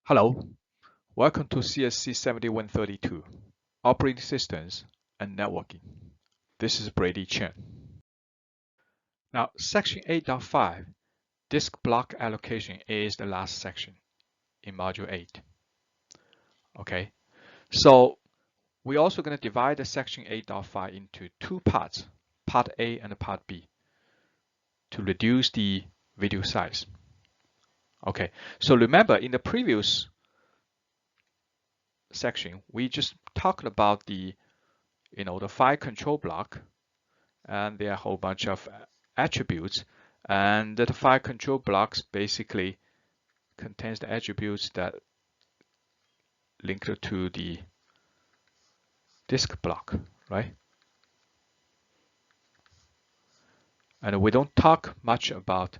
Hello, welcome to CSC7132, Operating Systems and Networking. This is Brady Chen. Now, Section 8.5, Disk Block Allocation is the last section in Module 8. Okay, so we're also going to divide the Section 8.5 into two parts, Part A and Part B, to reduce the video size. Okay, so remember in the previous section, we just talked about the file control block, and there are a whole bunch of attributes, and the file control blocks basically contains the attributes that link to the disk block, right? And we don't talk much about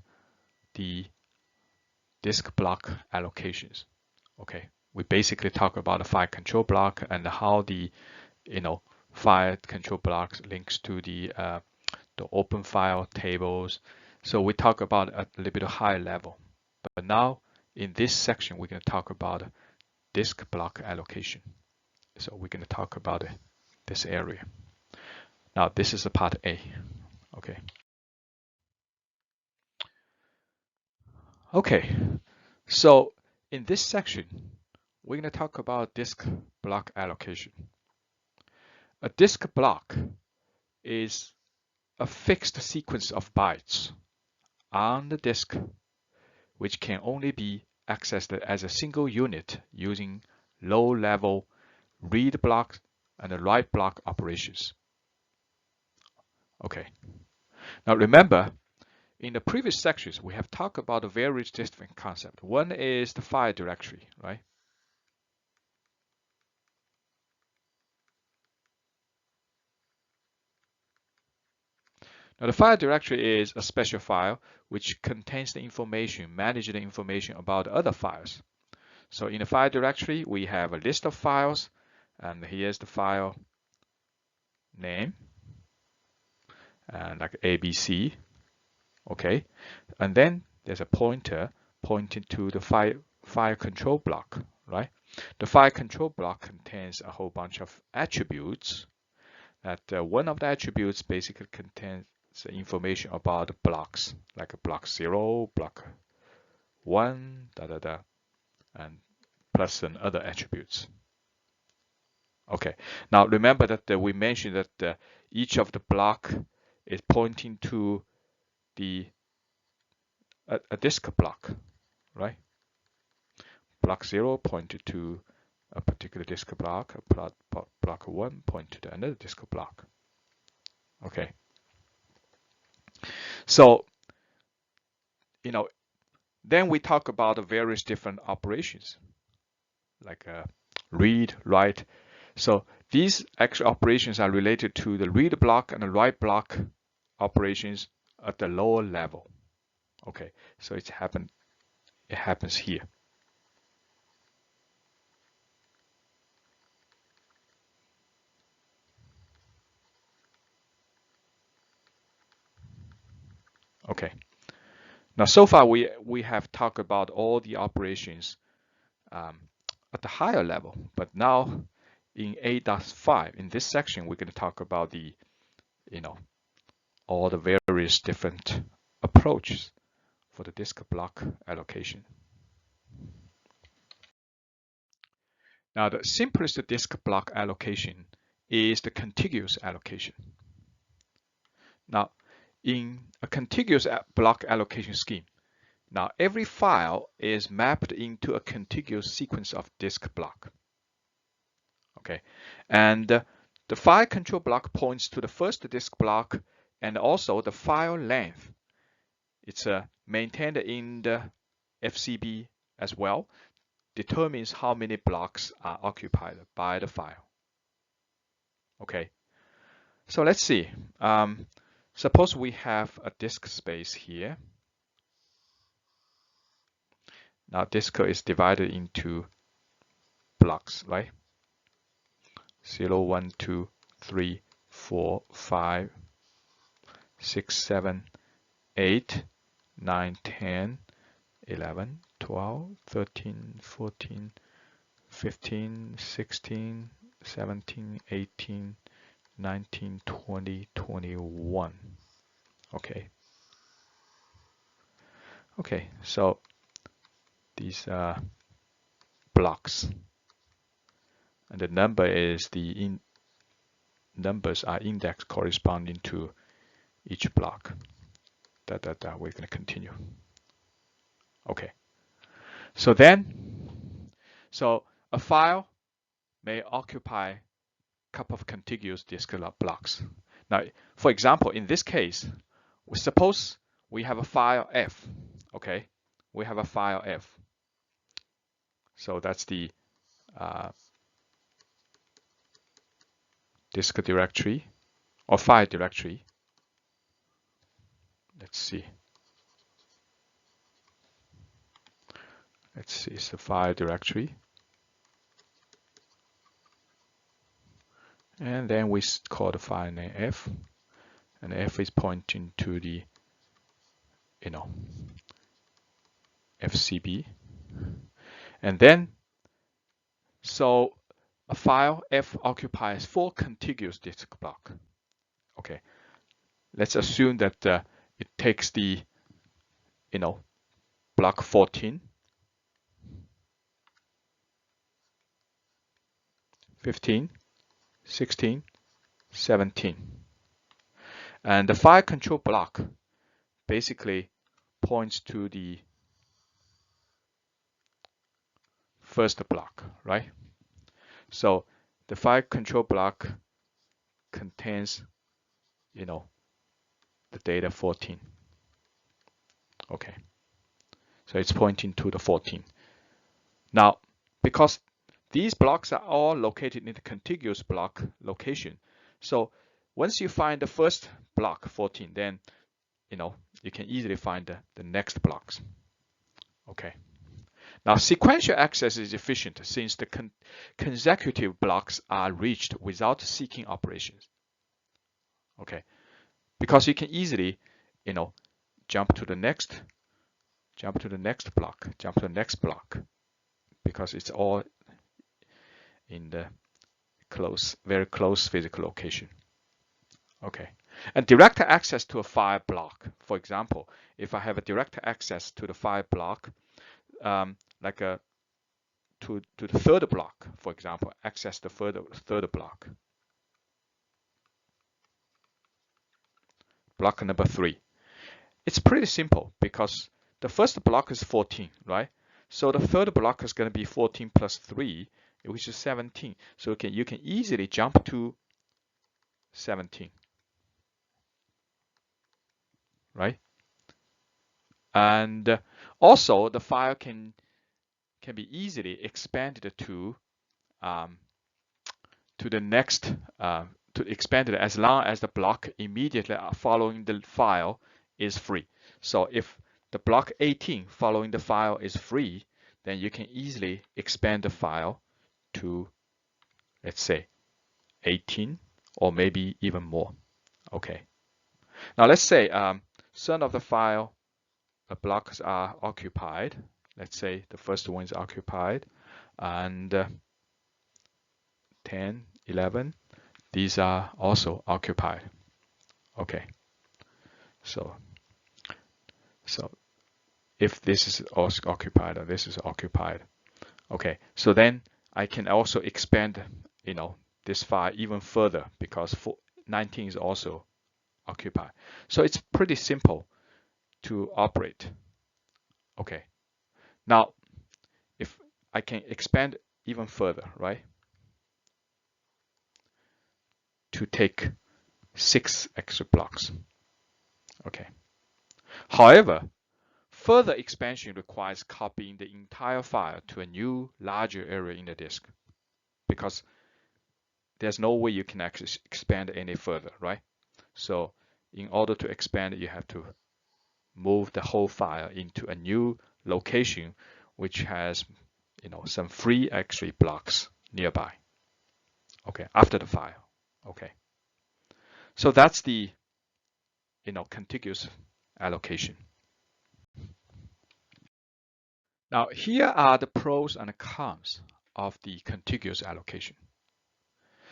the disk block allocations. Okay, we basically talk about the file control block and how the file control blocks links to the open file tables. So we talk about at a little bit higher level. But now in this section, we're going to talk about disk block allocation. So we're going to talk about this area. Now this is the part A. Okay. Okay. So in this section, we're going to talk about disk block allocation. A disk block is a fixed sequence of bytes on the disk, which can only be accessed as a single unit using low-level read block and write block operations. Okay. Now remember, in the previous sections, we have talked about the various different concepts. One is the file directory, right? Now the file directory is a special file which contains the information, manages the information about other files. So in the file directory, we have a list of files, and here's the file name, and like ABC, okay? And then there's a pointer pointing to the file control block, right? The file control block contains a whole bunch of attributes. That one of the attributes basically contains information about the blocks, like a block 0, block 1, and plus some other attributes. Okay, now remember that we mentioned that each of the block is pointing to a disk block, right? Block 0 pointed to a particular disk block, block 1 pointed to another disk block. Okay. So, then we talk about the various different operations, like read, write. So these actual operations are related to the read block and the write block operations at the lower level. Okay, so it happens here. Okay. Now, so far we have talked about all the operations at the higher level, but now in 8.5, in this section, we're going to talk about the, all the various different approaches for the disk block allocation. Now, the simplest disk block allocation is the contiguous allocation. Now, in a contiguous block allocation scheme, now every file is mapped into a contiguous sequence of disk block. Okay, and the file control block points to the first disk block, and also the file length. It's maintained in the FCB as well, determines how many blocks are occupied by the file. Okay, so let's see. Suppose we have a disk space here. Now disk is divided into blocks, right? 0, 1, 2, 3, 4, 5, 6, 7, 8, 9, 10, 11, 12, 13, 14, 15, 16, 17, 18, 19, 20, 21. Okay. Okay, so these are blocks, and the number is the numbers are index corresponding to each block. We're going to continue. Okay. So a file may occupy a couple of contiguous disk blocks. Now, for example, in this case, suppose we have a file F. Okay, we have a file F. So that's the disk directory or file directory. Let's see. It's the file directory. And then we call the file name F, and F is pointing to the, FCB. And then, so a file F occupies 4 contiguous disk blocks. Okay, let's assume that it takes the, block 14, 15, 16, 17. And the file control block basically points to the first block, right? So the file control block contains, the data 14. Okay, so it's pointing to the 14. Now, because these blocks are all located in the contiguous block location, so once you find the first block 14, then you can easily find the next blocks. Okay. Now, sequential access is efficient since the consecutive blocks are reached without seeking operations. Okay, because you can easily, jump to the next block, jump to the next block, because it's all in the very close physical location. Okay, and direct access to a file block. For example, if I have a direct access to the file block, like to the third block, for example, access the third block. Block number 3. It's pretty simple because the first block is 14, right? So the third block is going to be 14 plus 3, which is 17. So you can easily jump to 17, right? And also the file can be easily expanded to the next expanded as long as the block immediately following the file is free. So if the block 18 following the file is free, then you can easily expand the file to, let's say, 18 or maybe even more. Okay. Now let's say some of the file blocks are occupied. Let's say the first one is occupied, and 10, 11, these are also occupied. Okay. So if this is also occupied or this is occupied, okay, so then I can also expand, this file even further because 19 is also occupied. So it's pretty simple to operate. Okay. Now, if I can expand even further, right, to take 6 extra blocks. Okay. However, further expansion requires copying the entire file to a new, larger area in the disk, because there's no way you can actually expand any further, right? So in order to expand, you have to move the whole file into a new location, which has, some free actually blocks nearby. Okay, after the file. Okay. So that's the, contiguous allocation. Now, here are the pros and cons of the contiguous allocation.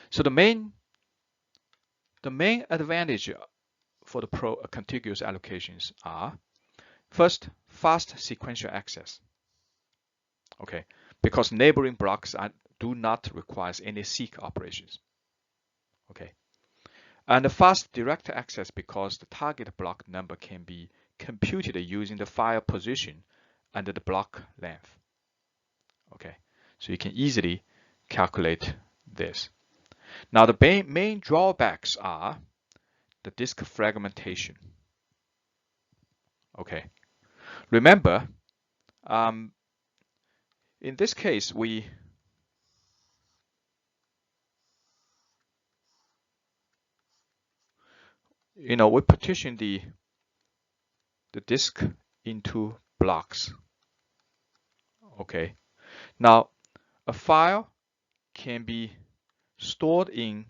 So the main advantage for the contiguous allocations are, first, fast sequential access. Okay, because neighboring blocks do not require any seek operations. Okay, and the fast direct access because the target block number can be computed using the file position and the block length. Okay, so you can easily calculate this. Now the main drawbacks are the disk fragmentation. Okay, remember, in this case we partition the disk into blocks. Okay, now a file can be stored in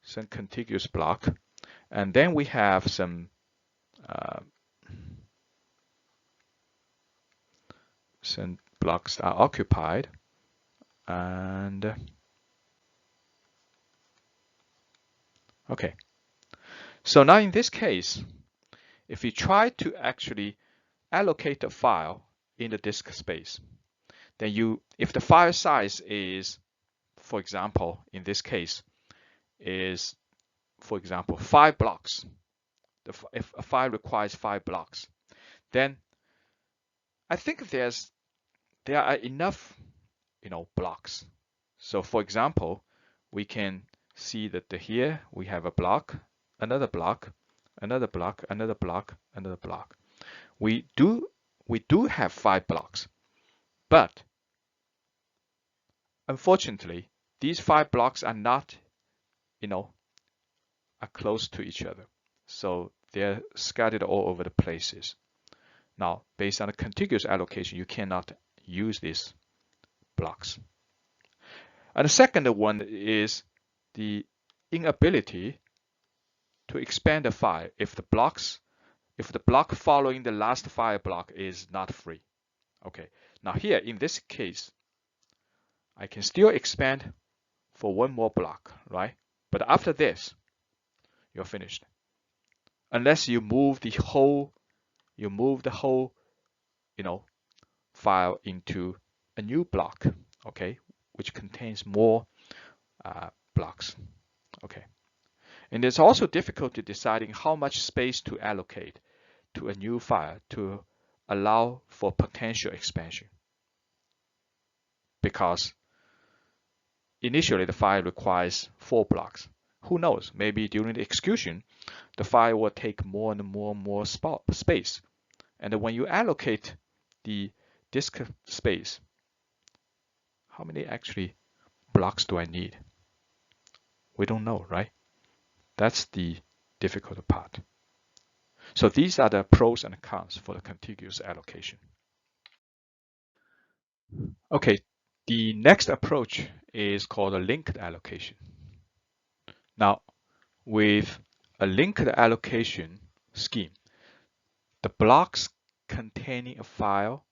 some contiguous block, and then we have some blocks are occupied, and okay. So now in this case, if you try to actually allocate a file in the disk space, then if the file size is, for example, in this case, is, for example, 5 blocks, if a file requires 5 blocks, then I think there are enough, blocks. So for example, we can see that here we have a block, another block, another block, another block, another block. We do have 5 blocks, but unfortunately, these 5 blocks are not, are close to each other. So they're scattered all over the places. Now, based on a contiguous allocation, you cannot use these blocks. And the second one is the inability to expand the file if the block following the last file block is not free. Okay, now here in this case, I can still expand for one more block, right? But after this, you're finished. Unless you move the whole, file into a new block, okay, which contains more blocks. Okay, and it's also difficult to deciding how much space to allocate to a new file to allow for potential expansion, because initially the file requires 4 blocks. Who knows? Maybe during the execution, the file will take more and more space, and when you allocate the disk space, how many actually blocks do I need? We don't know, right? That's the difficult part. So these are the pros and cons for the contiguous allocation. Okay, the next approach is called a linked allocation. Now, with a linked allocation scheme, the blocks containing a file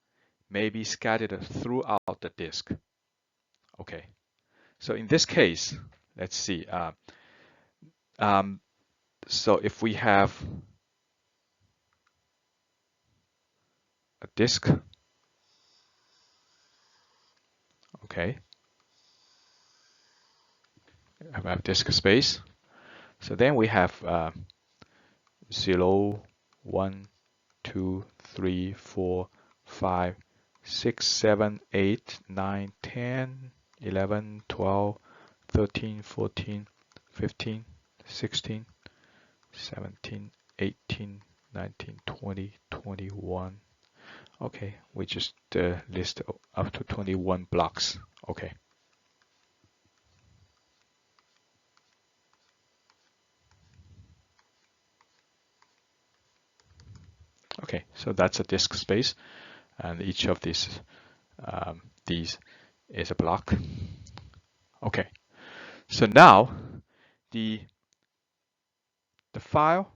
may be scattered throughout the disk. Okay, so in this case, let's see. So if we have a disk, okay, I have disk space. So then we have 0, 1, 2, 3, 4, 5, 6, 7, 8, 9, 10, 11, 12, 13, 14, 15, 16, 17, 18, 19, 20, 21. Okay, we just list up to 21 blocks. Okay. Okay, so that's a disk space, and each of these is a block. Okay, so now the file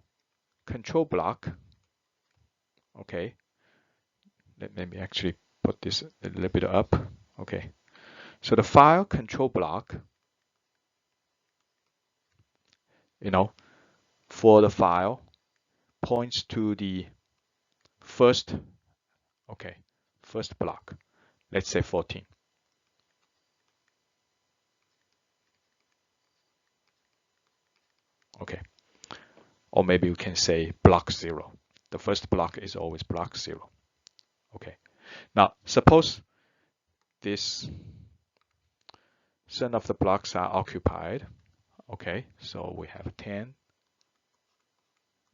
control block. Okay, let me actually put this a little bit up. Okay, so the file control block, for the file points to the first block. Let's say 14. Okay, or maybe we can say block 0. The first block is always block 0. Okay, now suppose some of the blocks are occupied. Okay, so we have 10,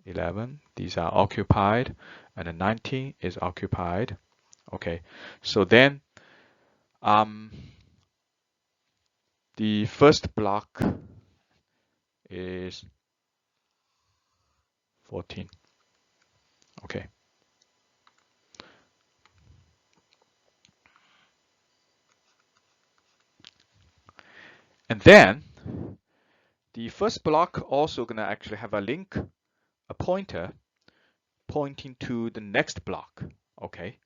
11, these are occupied, and the 19 is occupied. Okay, so then the first block is 14. Okay. And then the first block also gonna actually have a link, a pointer pointing to the next block. Okay.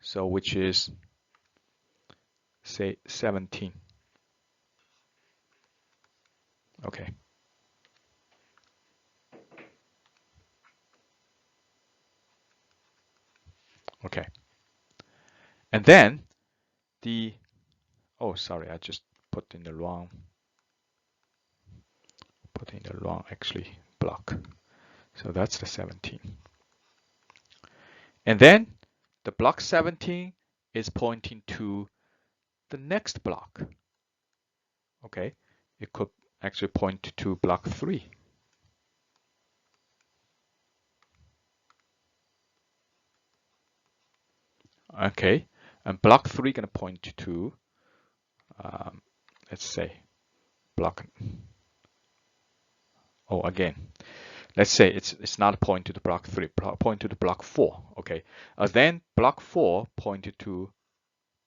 So which is say 17. Okay. Okay. And then sorry, I just put in the wrong actually block. So that's the 17. And then the block 17 is pointing to the next block. Okay. It could actually point to block 3. Okay. And block 3 going to point to, let's say, block. Oh, again, let's say it's not point to the block 3, point to the block 4. Okay. Then block 4 pointed to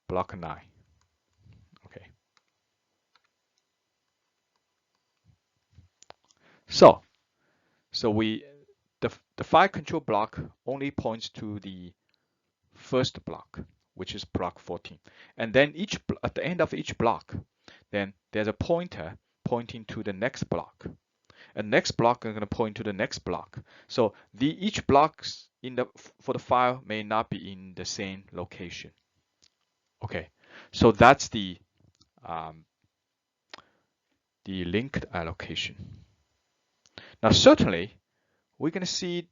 block 9. Okay. So the file control block only points to the first block, which is block 14. And then at the end of each block, then there's a pointer pointing to the next block. And next block is going to point to the next block. So each blocks for the file may not be in the same location. Okay, so that's the linked allocation. Now certainly we're going to see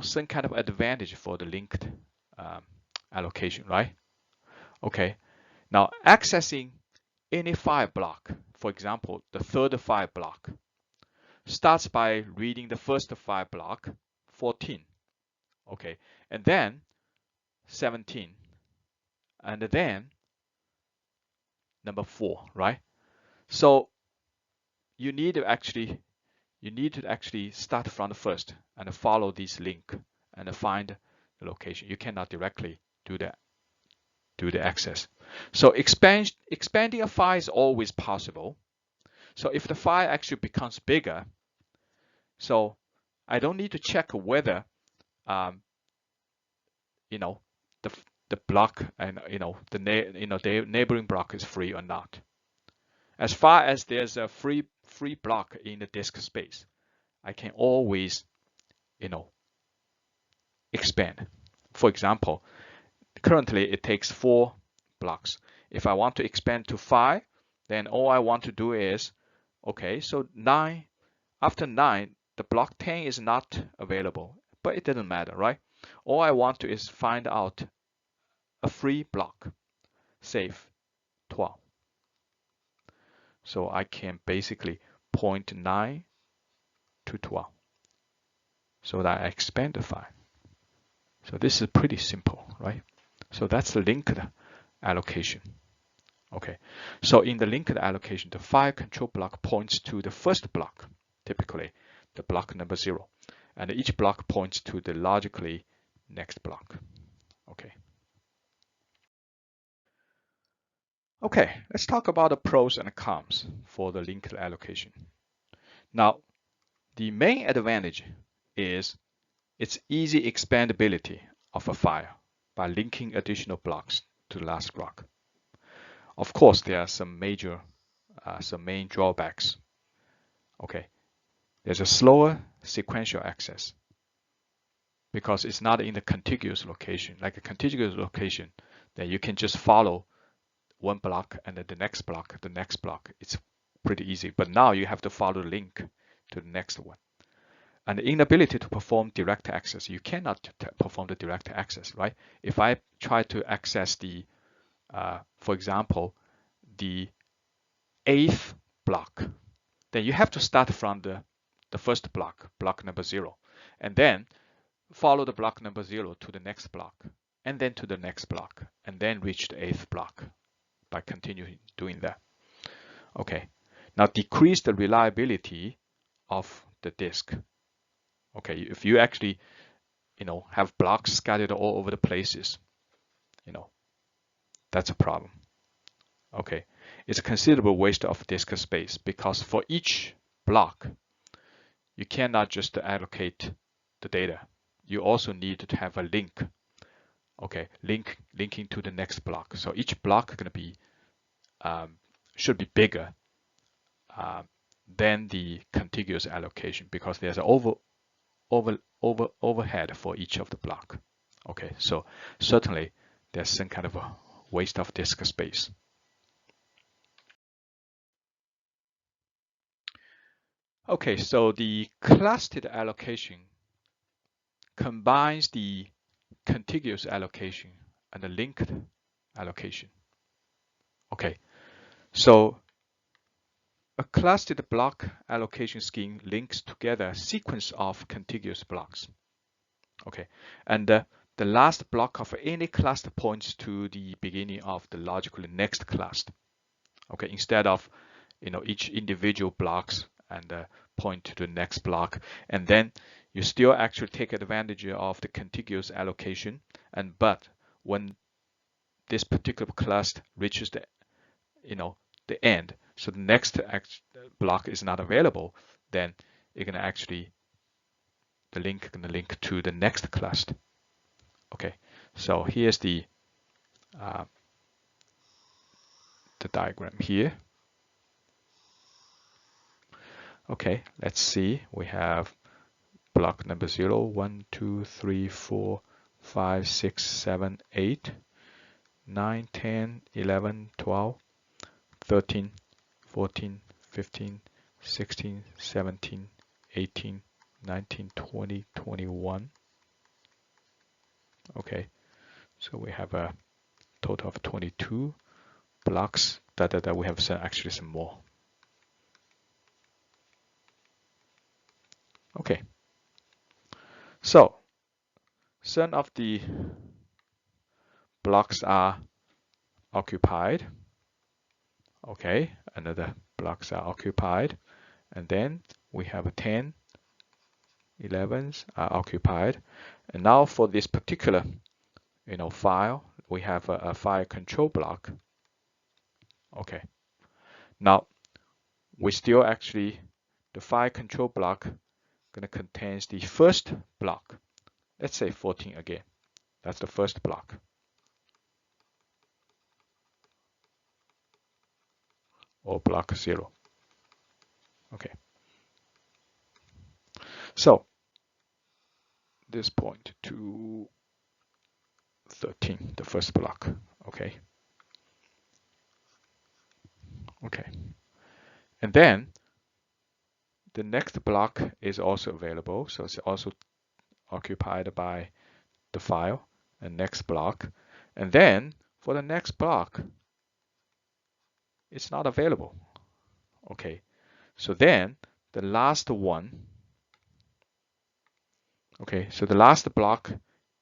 some kind of advantage for the linked allocation, right? Okay, now accessing any file block, for example, the third file block, starts by reading the first file block, 14, okay, and then 17, and then number 4, right? So you need to actually start from the first and follow this link and find the location. You cannot directly do the access. So expanding a file is always possible. So if the file actually becomes bigger, so I don't need to check whether the block and the neighboring block is free or not. As far as there's a free block in the disk space, I can always expand. For example, currently it takes 4 blocks. If I want to expand to 5, then all I want to do is, okay, so 9, after 9, the block 10 is not available, but it doesn't matter, right? All I want to is find out a free block, say 12. So I can basically point 9 to 12 so that I expand the file. So this is pretty simple, right? So that's the linked allocation. Okay, so in the linked allocation, the file control block points to the first block, typically the block number 0, and each block points to the logically next block. Okay. Okay, let's talk about the pros and cons for the linked allocation. Now, the main advantage is its easy expandability of a file. by linking additional blocks to the last block. Of course, there are some main drawbacks. Okay, there's a slower sequential access because it's not in the contiguous location. Like a contiguous location, then you can just follow one block and then the next block, the next block. It's pretty easy. But now you have to follow the link to the next one. And the inability to perform direct access, you cannot perform the direct access, right? If I try to access the, for example, the 8th block, then you have to start from the first block, block number 0, and then follow the block number 0 to the next block, and then to the next block, and then reach the 8th block by continuing doing that. Okay, now decrease the reliability of the disk. Okay, if you actually, have blocks scattered all over the places, that's a problem. Okay, it's a considerable waste of disk space because for each block, you cannot just allocate the data. You also need to have a link. Okay, linking to the next block. So each block gonna be should be bigger than the contiguous allocation because there's an overhead for each of the block. Okay, so certainly there's some kind of a waste of disk space. Okay, so the clustered allocation combines the contiguous allocation and the linked allocation. Okay, so a clustered block allocation scheme links together a sequence of contiguous blocks. Okay, and the last block of any cluster points to the beginning of the logically next cluster. Okay, instead of each individual blocks and point to the next block, and then you still actually take advantage of the contiguous allocation. But when this particular cluster reaches the the end, so the next block is not available, then you're gonna actually link to the next cluster. Okay, so here's the diagram here. Okay, let's see. We have block number 0, 1, 2, 3, 4, 5, 6, 7, 8, 9, 10, 11, 12, 13, 14, 15, 16, 17, 18, 19, 20, 21. Okay, so we have a total of 22 blocks. That we have actually some more. Okay, so some of the blocks are occupied. Okay, another blocks are occupied, and then we have a 10, 11s are occupied. And now for this particular file, we have a file control block. Okay, now we still actually the file control block gonna contains the first block. Let's say 14 again. That's the first block. Or block 0. Okay. So this point to 13, the first block. Okay. Okay. And then the next block is also available. So it's also occupied by the file and next block. And then for the next block, it's not available. Okay. So then the last one. Okay. So the last block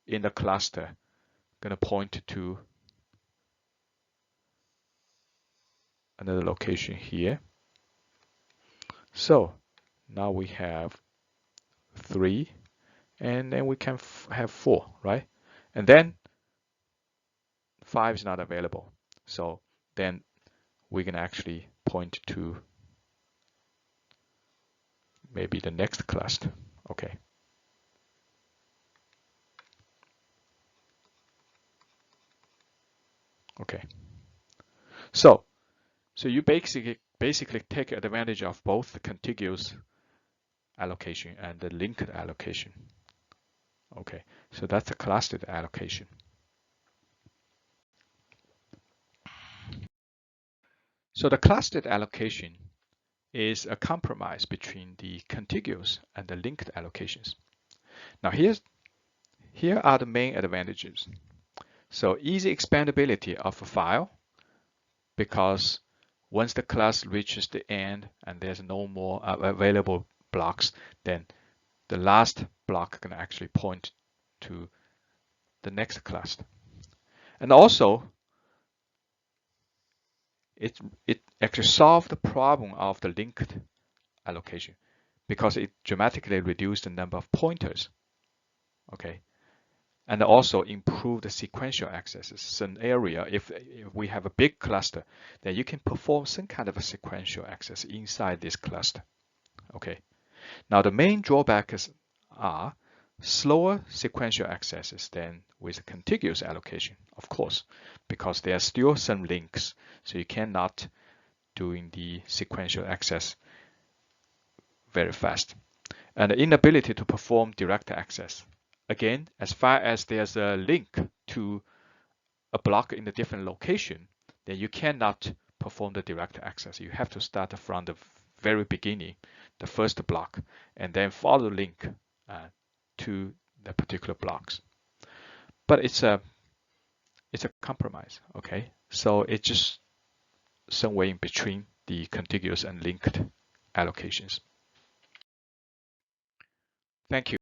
in the cluster gonna point to another location here. So now we have 3, and then we can have 4, right? And then 5 is not available. So then we can actually point to maybe the next cluster. Okay. Okay. So you basically take advantage of both the contiguous allocation and the linked allocation. Okay, so that's the clustered allocation. So the clustered allocation is a compromise between the contiguous and the linked allocations. Now here are the main advantages. So easy expandability of a file, because once the class reaches the end and there's no more available blocks, then the last block can actually point to the next cluster. And also, it actually solved the problem of the linked allocation because it dramatically reduced the number of pointers. Okay, and also improve the sequential accesses. So an area, if we have a big cluster, then you can perform some kind of a sequential access inside this cluster. Okay, now the main drawbacks are slower sequential accesses than with a contiguous allocation, of course, because there are still some links, so you cannot doing the sequential access very fast. And the inability to perform direct access. Again, as far as there's a link to a block in a different location, then you cannot perform the direct access. You have to start from the very beginning, the first block, and then follow the link to the particular blocks. But it's a compromise, okay? So it's just somewhere in between the contiguous and linked allocations. Thank you.